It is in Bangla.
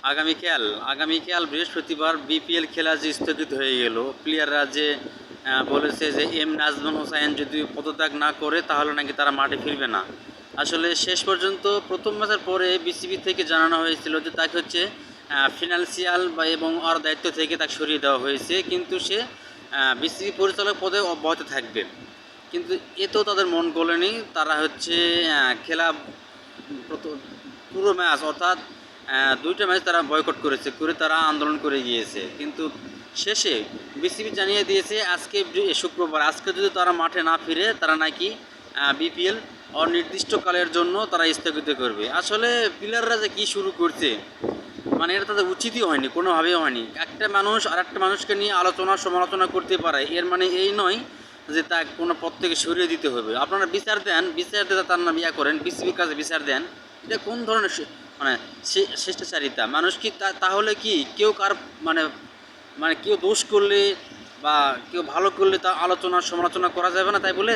আগামীকাল বৃহস্পতিবার বিপিএল খেলা যে স্থগিত হয়ে গেল, প্লেয়াররা যে বলেছে যে নাজমুল হোসাইন যদি পদত্যাগ না করে তাহলে নাকি তারা মাঠে ফিরবে না। আসলে শেষ পর্যন্ত প্রথম ম্যাচের পরে বিসিবি থেকে জানানো হয়েছিল যে তাকে হচ্ছে ফিনান্সিয়াল বা এবং ওর দায়িত্ব থেকে তাকে সরিয়ে দেওয়া হয়েছে, কিন্তু সে বিসিবি পরিচালক পদে অব্যাহত থাকবে। কিন্তু এতেও তাদের মন গলেনি, তারা হচ্ছে খেলা পুরো ম্যাচ অর্থাৎ দুইটা ম্যাচ তারা বয়কট করে তারা আন্দোলন করে গিয়েছে। কিন্তু শেষে বিসিবি জানিয়ে দিয়েছে আজকে শুক্রবার, আজকে যদি তারা মাঠে না ফিরে তারা নাকি বিপিএল অনির্দিষ্টকালের জন্য তারা স্থগিত করবে। আসলে প্লেয়াররা যে কী শুরু করছে, মানে এটা তাদের উচিতই হয়নি, কোনোভাবেই হয়নি। একটা মানুষ আর একটা মানুষকে নিয়ে সমালোচনা করতে পারে, এর মানে এই নয় যে তা কোনো পদ থেকে সরিয়ে দিতে হবে। আপনারা বিচার দিয়ে তার নাম করেন, বিসিবির কাছে বিচার দেন। এটা কোন ধরনের মানে শিষ্টাচারিতা? মানুষ কি তাহলে কি কেউ কার মানে মানে কেউ দোষ করলে বা কেউ ভালো করলে তা সমালোচনা করা যাবে না তাই বলে?